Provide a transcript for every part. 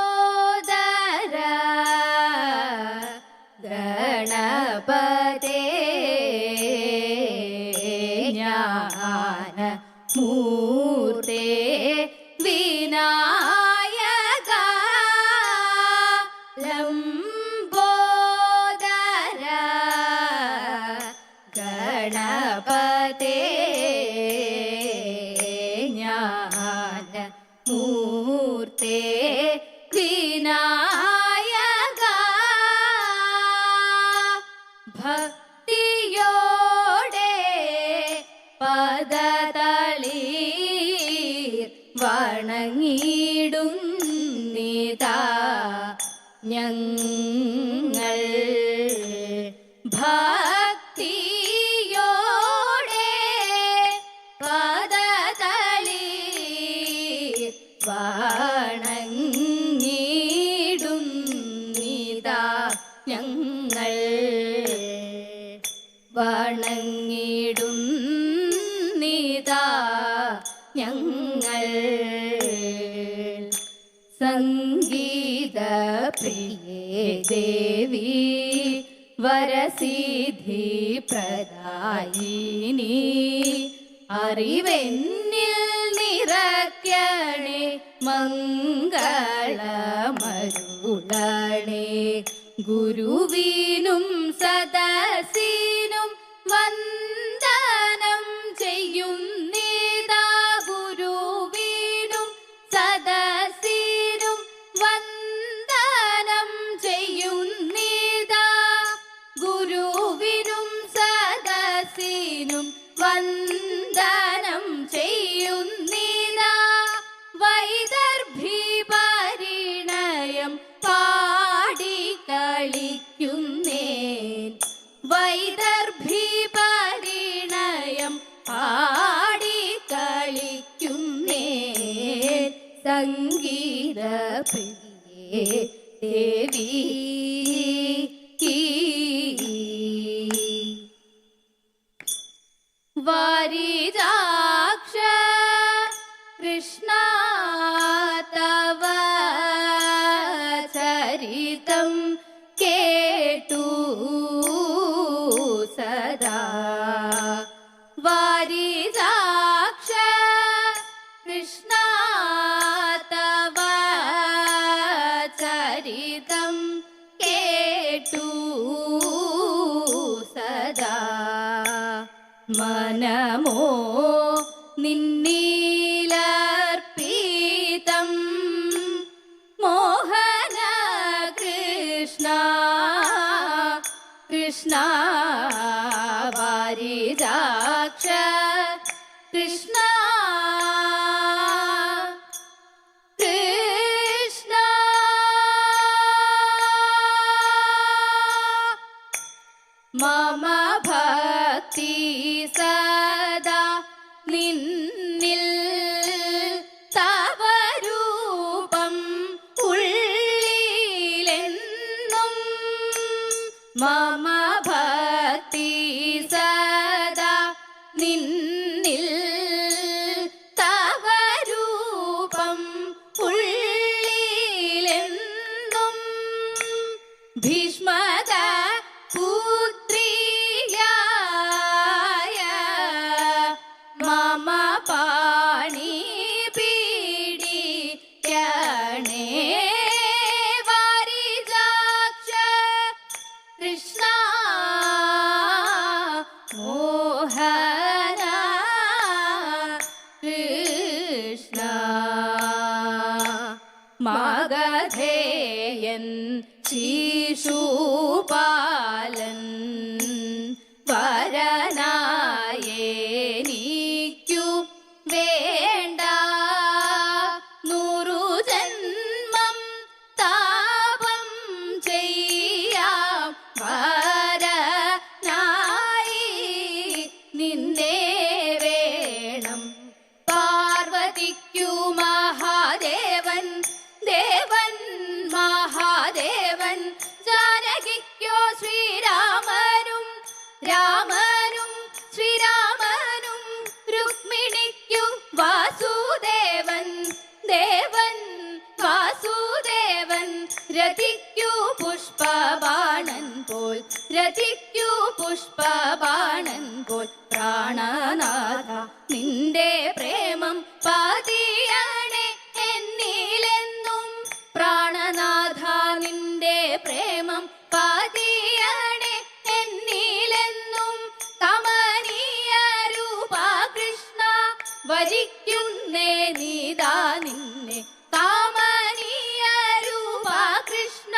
ലംബോദര ഗണപതേ ജ്ഞാന മൂർത്തേ വിനായക ലംബോദര ഗണപതേ ജ്ഞാന മൂർത്തേ വിനായക ഭക്തിയോടെ പദതളീർ വണങ്ങിടുന്നിതാ ഞങ്ങൾ ഭക്തിയോടെ പദതളീർ വണങ്ങിടുന്നിതാ ഞങ്ങൾ വണങ്ങിടുന്നിതാ ഞങ്ങൾ സംഗീത പ്രിയേ ദേവി വരസിദ്ധി പ്രദായിനി അറിവെന്നിൽ നിറയ്ക്കണേ മംഗളമരുളണേ ഗുരുവിനും സദസ്സിനും വന്ദനം ചെയ്യുന്നിതാ ഗുരുവിനും സദസ്സിനും വന്ദനം ചെയ്യുന്നിതാ ഗുരുവിനും സദസ്സിനും വന്ദനം ചെയ്യുന്നിതാ വൈദർഭി പരിണയം പാടിക്കളിക്കുന്നേൻ വൈദർഭി പരിണയം പാടിക്കളിക്കുന്നേൻ സംഗീത പ്രിയേ ദേവി വാരിജാക്ഷ കൃഷ്ണ തവ ചരിതം കേട്ടു സദാ വാരിജാക്ഷ കൃഷ്ണ തവ ചരിതം കേട്ടു സദാ മനമോ നിന്നീലർപ്പിതം മോഹന കൃഷ്ണ കൃഷ്ണ വാരിജാക്ഷ കൃഷ്ണ കൃഷ്ണ മമ ഭക്തി സദാ നിന്നിൽ തവ രൂപം ഉള്ളിലെന്നും മമ ഭക്തി സദാ നിന്നിൽ തവ രൂപം ഉള്ളിലെന്നും ഭീഷ്മക പുത്രിയായ മമ പാണി പീഡിക്കണേ വാരിജാക്ഷ കൃഷ്ണ മോഹന കൃഷ്ണ മഗധേയൻ ശിശുപാലൻ വരനായേനിക്കു വേണ്ട 100 ജന്മം താപം ചെയ്യാം വരനായി നിന്നെ വേണം പാർവതിക്കു മഹാദേവൻ ദേവൻ മഹാദേവൻ ജാനകിക്കോ ശ്രീരാമ രതിക്കു പുഷ്പബാണൻ പോൽ രതിക്കു പുഷ്പബാണൻ പോൽ പ്രാണനാഥ നിന്റെ പ്രേമം പതിയണേ എന്നിലെന്നും പ്രാണനാഥ നിന്റെ പ്രേമം പതിയണേ എന്നിലെന്നും കമനീയ രൂപ കൃഷ്ണ വരിക്കുന്നേ നീതാ നിന്നെ കമനീയ രൂപ കൃഷ്ണ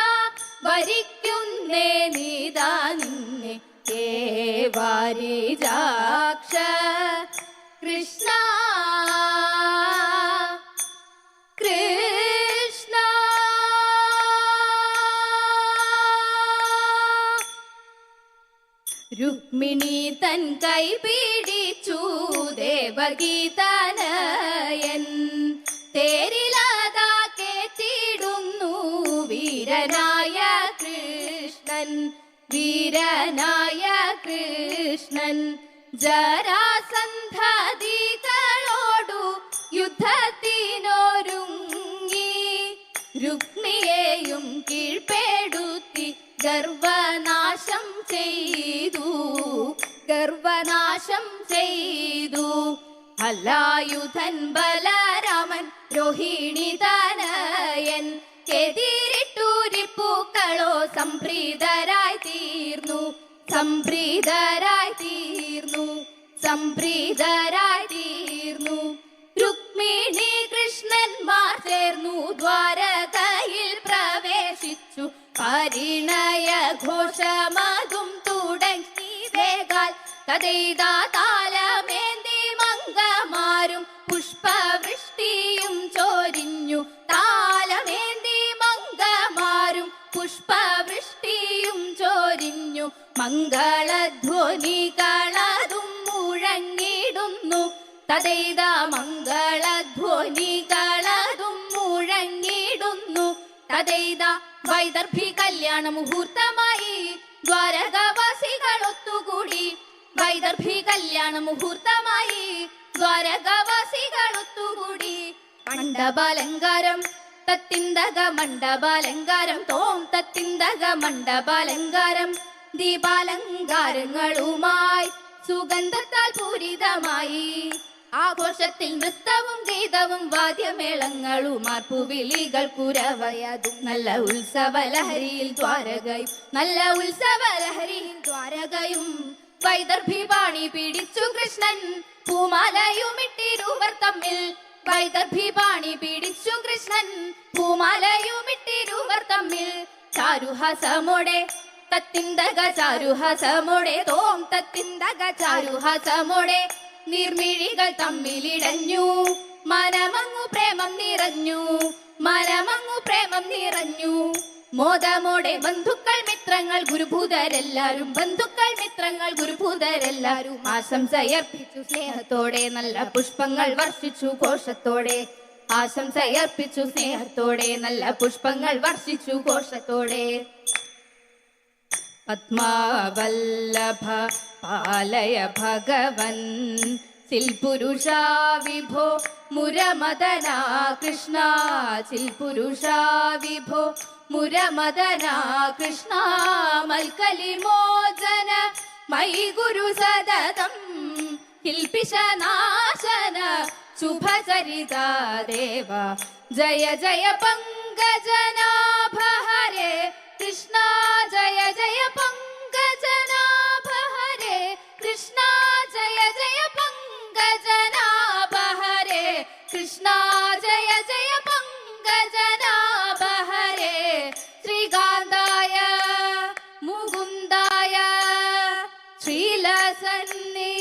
വരിക്കുന്നേ നീതാ നിന്നെ കേവാരിജാക്ഷ കൃഷ്ണ കൃഷ്ണ രുക്മിണി തൻ കൈ പിടിച്ചു ദേവഗീതനയൻ തേരിലാതാ കേറ്റിടുന്നു വീരനായ കൃഷ്ണൻ വീരനായ കൃഷ്ണൻ ജരാസന്ധതികളോടു യുദ്ധത്തിനൊരുങ്ങി രുക്മിയെയും കീഴ്പ്പെടുത്തി ഗർവനാശം ചെയ്തു ഗർവനാശം ചെയ്തു ഹലായുധൻ ബലരാമൻ രോഹിണി തനയൻ എതിരിട്ടൂരിപ്പൂക്കളോ സംപ്രീതരായി തീർന്നു സംപ്രീതരായി തീർന്നു സംപ്രീതരായി തീർന്നു രുക്മിണി കൃഷ്ണന്മാർ ചേർന്നു ദ്വാരകയിൽ പ്രവേശിച്ചു പരിണയ ഘോഷമതും തുടങ്ങി വേഗാൽ കഥയിതാ താലമേന്തി മംഗമാരും പുഷ്പവൃഷ്ടിയും ചോരിഞ്ഞു താലമേന്തി മംഗമാരും പുഷ്പവൃഷ്ടിയും ചോരിഞ്ഞു മംഗളധ്വനികളതും മുഴങ്ങിടുന്നു തഥൈതാ മംഗളധ്വനികളതും മുഴങ്ങിടുന്നു തഥൈതാ വൈദർഭി കല്യാണ മുഹൂർത്തമായി ദ്വാരകവാസികൾ ഒത്തുകൂടി വൈദർഭി കല്യാണ മുഹൂർത്തമായി ദ്വാരകവാസികൾ ഒത്തുകൂടി മണ്ഡപാലങ്കാരം തത്തിന്തക മണ്ഡപാലങ്കാരം തോം തത്തിന്തക മണ്ഡപാലങ്കാരം ദീപാലങ്കാരങ്ങളുമായി സുഗന്ധത്താൽ പൂരിതമായി ആഘോഷത്തിൽ നൃത്തവും ഗീതവും വാദ്യമേളങ്ങളും ആർപ്പുവിളികൾ കുരവയതും നല്ല ഉത്സവലഹരിയിൽ ദ്വാരകയും നല്ല ഉത്സവലഹരിയിൽ ദ്വാരകയും വൈദർഭി പാണി പിടിച്ചു കൃഷ്ണൻ പൂമാലയുമിട്ടിരുവർ തമ്മിൽ വൈദർഭി പാണി പിടിച്ചു കൃഷ്ണൻ പൂമാലയുമിട്ടിരുവർ തമ്മിൽ ചാരുഹാസമോടെ തത്തിന്തക ചാരുഹാസമോടെ തോം തത്തിന്തക ചാരുഹാസമോടെ നിർമിഴികൾ തമ്മിലിടഞ്ഞു മനമങ്ങു പ്രേമം നിറഞ്ഞു മനമങ്ങു പ്രേമം നിറഞ്ഞു മോദമോടെ ബന്ധുക്കൾ മിത്രങ്ങൾ ഗുരുഭൂതരെല്ലാരും ബന്ധുക്കൾ മിത്രങ്ങൾ ഗുരുഭൂതരെല്ലാരും ആശംസയർപ്പിച്ചു സ്നേഹത്തോടെ നല്ല പുഷ്പങ്ങൾ വർഷിച്ചു ഘോഷത്തോടെ ആശംസയർപ്പിച്ചു സ്നേഹത്തോടെ നല്ല പുഷ്പങ്ങൾ വർഷിച്ചു ഘോഷത്തോടെ പത്മാവല്ലഭ പാലയ ഭഗവൻ ചിൽപുരുഷാ വിഭോ മുരമദനാ കൃഷ്ണ ചിൽപുരുഷാ വിഭോ മുരമദനാ കൃഷ്ണ മൽക്കലി മോചന മൈ ഗുരു സതതം കിൽപിശനാശന ശുഭചരിതാ ദേവ ജയ ജയ പങ്കജനാഭ ഹരേ കൃഷ്ണ ജയ ജയ പങ്കജനാഭ ഹരേ കൃഷ്ണ ജയ ജയ പങ്കജനാഭ ഹരേ കൃഷ്ണ ജയ ജയ പങ്കജനാഭ ഹരേ ശ്രീകാന്തായ മുകുന്ദായ ശ്രീലസന്നി